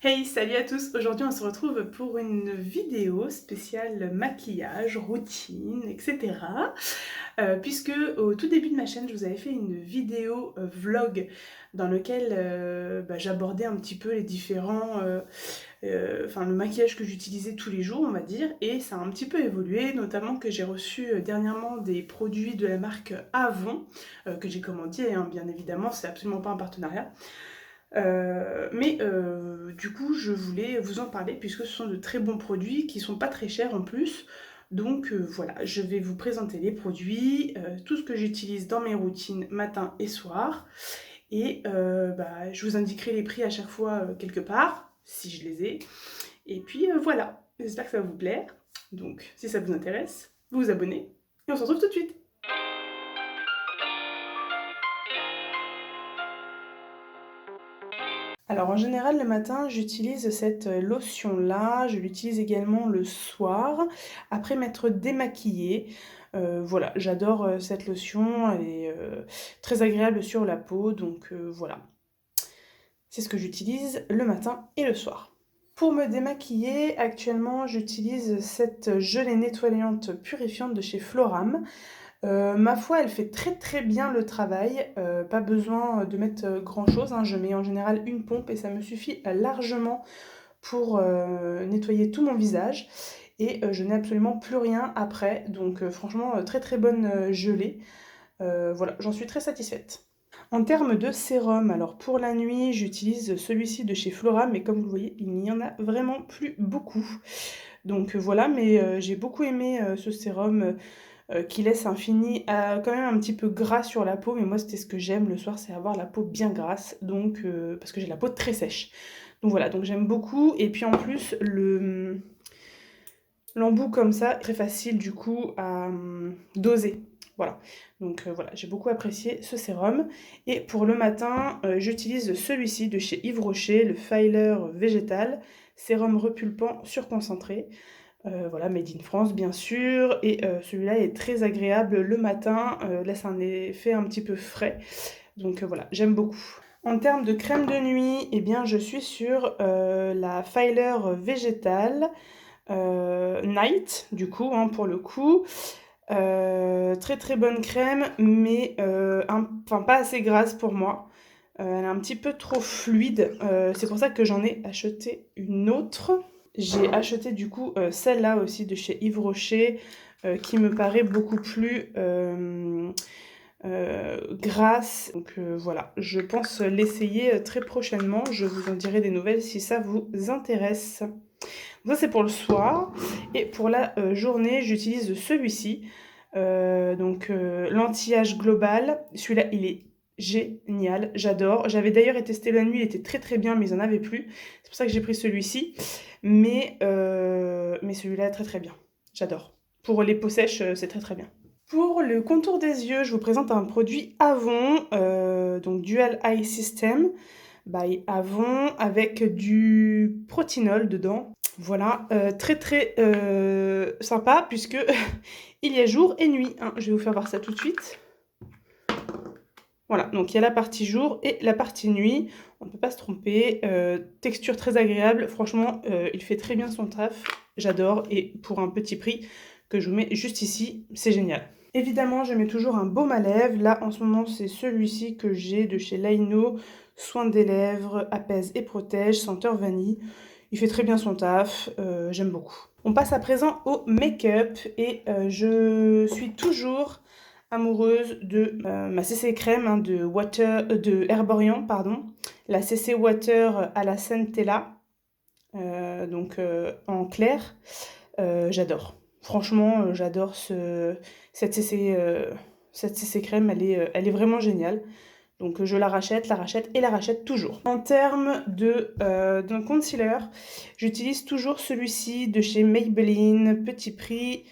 Hey, salut à tous! Aujourd'hui, on se retrouve pour une vidéo spéciale maquillage, routine, etc. Puisque au tout début de ma chaîne, je vous avais fait une vidéo vlog dans lequel j'abordais un petit peu les différents, enfin le maquillage que j'utilisais tous les jours, on va dire, et ça a un petit peu évolué, notamment que j'ai reçu dernièrement des produits de la marque Avon, que j'ai commandé, hein, bien évidemment, c'est absolument pas un partenariat. Du coup, je voulais vous en parler puisque ce sont de très bons produits qui sont pas très chers en plus. Donc voilà, je vais vous présenter les produits, tout ce que j'utilise dans mes routines matin et soir. Et je vous indiquerai les prix à chaque fois quelque part, si je les ai. Et puis voilà, j'espère que ça va vous plaire. Donc si ça vous intéresse, vous vous abonnez et on se retrouve tout de suite. Alors en général le matin j'utilise cette lotion-là, je l'utilise également le soir, après m'être démaquillée. Voilà, j'adore cette lotion, elle est très agréable sur la peau, donc voilà. C'est ce que j'utilise le matin et le soir. Pour me démaquiller, actuellement j'utilise cette gelée nettoyante purifiante de chez Floram. Ma foi, elle fait très très bien le travail, pas besoin de mettre grand chose, hein. Je mets en général une pompe et ça me suffit largement pour nettoyer tout mon visage et je n'ai absolument plus rien après, donc franchement très très bonne gelée. Voilà, j'en suis très satisfaite. En termes de sérum, alors pour la nuit, j'utilise celui-ci de chez Flora, mais comme vous voyez, il n'y en a vraiment plus beaucoup. Donc voilà, mais j'ai beaucoup aimé ce sérum qui laisse un fini quand même un petit peu gras sur la peau, mais moi c'était ce que j'aime le soir, c'est avoir la peau bien grasse, donc parce que j'ai la peau très sèche. Donc voilà, donc j'aime beaucoup, et puis en plus l'embout comme ça, très facile du coup à doser. Voilà, donc voilà, j'ai beaucoup apprécié ce sérum. Et pour le matin, j'utilise celui-ci de chez Yves Rocher, le Filer végétal, sérum repulpant surconcentré. Voilà, made in France bien sûr, et celui-là est très agréable le matin, laisse un effet un petit peu frais, donc voilà, j'aime beaucoup. En termes de crème de nuit, eh bien je suis sur la Filer végétale Night, du coup, hein, pour le coup. Très très bonne crème, mais enfin pas assez grasse pour moi. Elle est un petit peu trop fluide, c'est pour ça que j'en ai acheté une autre. J'ai acheté du coup celle-là aussi de chez Yves Rocher, qui me paraît beaucoup plus grasse. Donc voilà, je pense l'essayer très prochainement. Je vous en dirai des nouvelles si ça vous intéresse. Ça c'est pour le soir. Et pour la journée, j'utilise celui-ci. L'anti-âge global. Celui-là, il est génial, j'adore. J'avais d'ailleurs testé la nuit, il était très très bien, mais ils en avaient plus. C'est pour ça que j'ai pris celui-ci. Mais celui-là est très très bien. J'adore. Pour les peaux sèches, c'est très très bien. Pour le contour des yeux, je vous présente un produit Avon, donc Dual Eye System by Avon, avec du protinol dedans. Voilà, très très sympa puisque il y a jour et nuit, hein. Je vais vous faire voir ça tout de suite. Voilà, donc il y a la partie jour et la partie nuit, on ne peut pas se tromper, texture très agréable, franchement il fait très bien son taf, j'adore, et pour un petit prix que je vous mets juste ici, c'est génial. Évidemment, je mets toujours un baume à lèvres, là en ce moment c'est celui-ci que j'ai de chez Laino, soin des lèvres, apaise et protège, senteur vanille, il fait très bien son taf, j'aime beaucoup. On passe à présent au make-up et je suis toujours amoureuse de ma CC crème, hein, de Herborian, pardon. La CC Water à la Centella, en clair. J'adore. Franchement, j'adore cette CC crème, elle est vraiment géniale. Donc je la rachète et la rachète toujours. En termes d'un concealer, j'utilise toujours celui-ci de chez Maybelline, petit prix.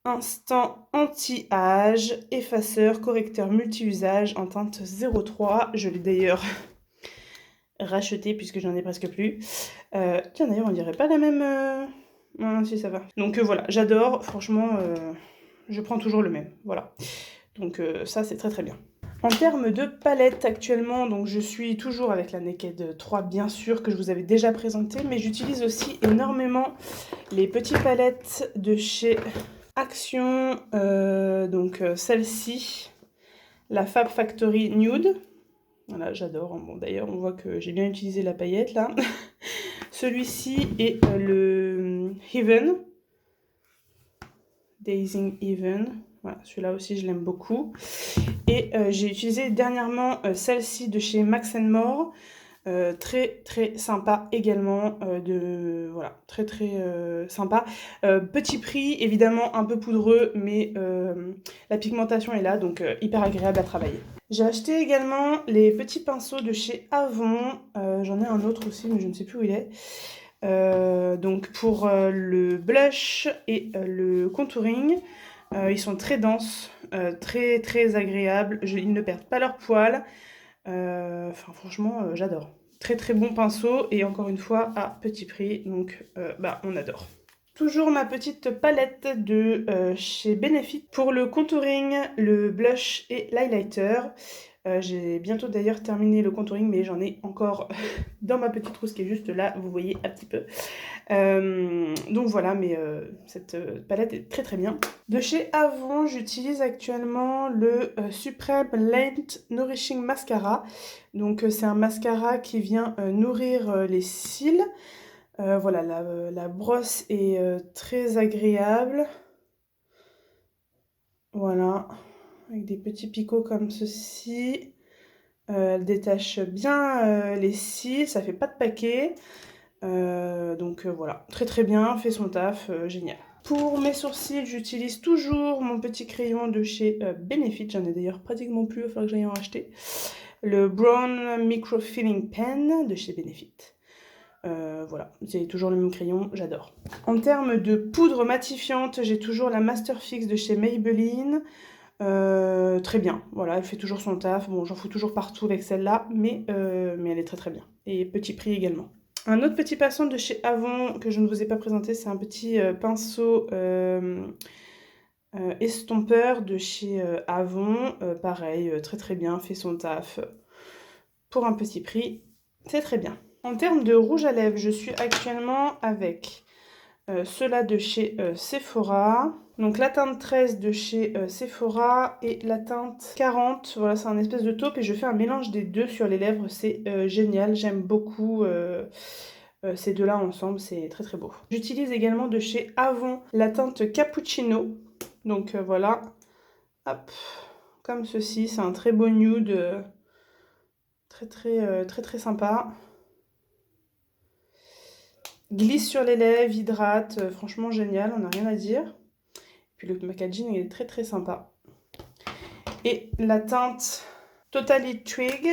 Instant anti-âge, effaceur, correcteur multi-usage en teinte 03. Je l'ai d'ailleurs racheté puisque j'en ai presque plus. Tiens, d'ailleurs, on dirait pas la même... Non, si, ça va. Donc voilà, j'adore. Franchement, je prends toujours le même. Voilà. Donc ça, c'est très très bien. En termes de palette actuellement, donc je suis toujours avec la Naked 3 bien sûr que je vous avais déjà présenté, mais j'utilise aussi énormément les petites palettes de chez Action, donc celle-ci, la Fab Factory Nude. Voilà, j'adore. Bon, d'ailleurs, on voit que j'ai bien utilisé la paillette là. Celui-ci est le Heaven, Dazing Heaven. Voilà, celui-là aussi je l'aime beaucoup. Et j'ai utilisé dernièrement celle-ci de chez Max More. Très très sympa également, voilà, très très sympa. Petit prix, évidemment un peu poudreux, mais la pigmentation est là, donc hyper agréable à travailler. J'ai acheté également les petits pinceaux de chez Avon, j'en ai un autre aussi, mais je ne sais plus où il est. Donc pour le blush et le contouring, ils sont très denses, très très agréables, ils ne perdent pas leur poil. Enfin franchement, j'adore. Très très bon pinceau et encore une fois à petit prix, donc on adore. Toujours ma petite palette de chez Benefit pour le contouring, le blush et l'highlighter. J'ai bientôt d'ailleurs terminé le contouring, mais j'en ai encore dans ma petite trousse qui est juste là, vous voyez un petit peu. Donc voilà, mais cette palette est très très bien. De chez Avon, j'utilise actuellement le Supreme Length Nourishing Mascara. Donc c'est un mascara qui vient nourrir les cils. Voilà, la brosse est très agréable. Voilà, avec des petits picots comme ceci. Elle détache bien les cils, ça fait pas de paquet. Donc voilà, très très bien, fait son taf, génial. Pour mes sourcils, j'utilise toujours mon petit crayon de chez Benefit. J'en ai d'ailleurs pratiquement plus, il va falloir que j'aille en racheter. Le Brown Micro Filling Pen de chez Benefit. Voilà, c'est toujours le même crayon, j'adore. En termes de poudre matifiante, j'ai toujours la Masterfix de chez Maybelline. Très bien, voilà, elle fait toujours son taf. Bon, j'en fous toujours partout avec celle-là, mais elle est très très bien. Et petit prix également. Un autre petit pinceau de chez Avon que je ne vous ai pas présenté, c'est un petit pinceau estompeur de chez Avon. Pareil, très très bien, fait son taf. Pour un petit prix, c'est très bien. En termes de rouge à lèvres, je suis actuellement avec ceux-là de chez Sephora. Donc la teinte 13 de chez Sephora et la teinte 40. Voilà, c'est un espèce de taupe et je fais un mélange des deux sur les lèvres. C'est génial, j'aime beaucoup ces deux-là ensemble, c'est très très beau. J'utilise également de chez Avon la teinte Cappuccino. Donc voilà, hop, comme ceci. C'est un très beau nude, très sympa. Glisse sur les lèvres, hydrate, franchement génial, on n'a rien à dire. Puis le packaging est très très sympa. Et la teinte Totally Twig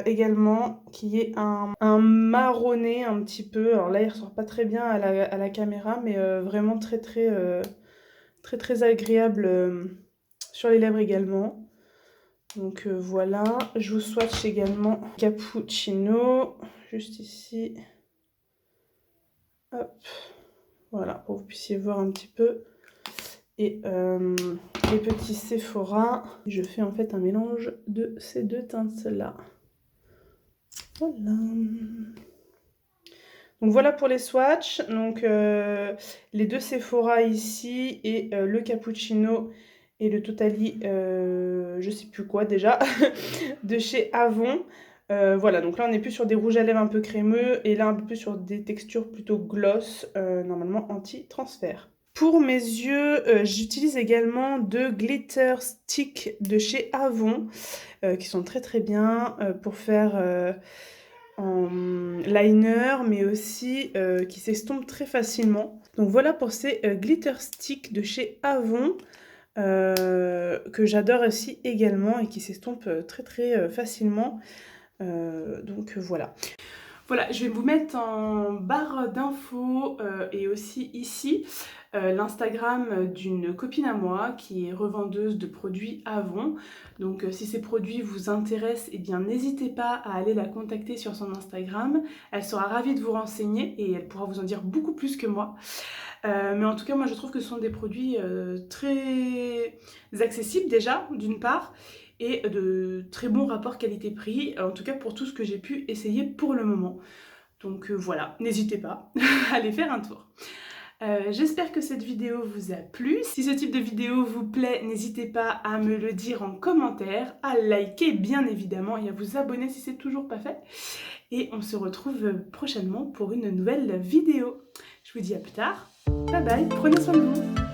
également, qui est un marronné un petit peu. Alors là, il ressort pas très bien à la caméra, mais vraiment très agréable sur les lèvres également. Donc voilà, je vous swatch également Cappuccino, juste ici. Hop, voilà, pour que vous puissiez voir un petit peu. Et les petits Sephora, je fais en fait un mélange de ces deux teintes-là. Voilà. Donc voilà pour les swatchs. Donc les deux Sephora ici et le Cappuccino et le Totally, je sais plus quoi déjà, de chez Avon. Voilà, donc là on est plus sur des rouges à lèvres un peu crémeux et là un peu plus sur des textures plutôt gloss, normalement anti-transfert. Pour mes yeux, j'utilise également deux glitter sticks de chez Avon qui sont très bien pour faire en liner mais aussi qui s'estompent très facilement. Donc voilà pour ces glitter sticks de chez Avon que j'adore aussi également et qui s'estompent très facilement. Donc voilà. Voilà, je vais vous mettre en barre d'infos et aussi ici l'Instagram d'une copine à moi qui est revendeuse de produits Avon. Donc si ces produits vous intéressent, eh bien n'hésitez pas à aller la contacter sur son Instagram. Elle sera ravie de vous renseigner et elle pourra vous en dire beaucoup plus que moi. Mais en tout cas, moi je trouve que ce sont des produits très accessibles déjà, d'une part, et de très bons rapports qualité-prix, en tout cas pour tout ce que j'ai pu essayer pour le moment. Donc voilà, n'hésitez pas à aller faire un tour. J'espère que cette vidéo vous a plu. Si ce type de vidéo vous plaît, n'hésitez pas à me le dire en commentaire, à liker bien évidemment et à vous abonner si c'est toujours pas fait. Et on se retrouve prochainement pour une nouvelle vidéo. Je vous dis à plus tard. Bye bye, prenez soin de vous.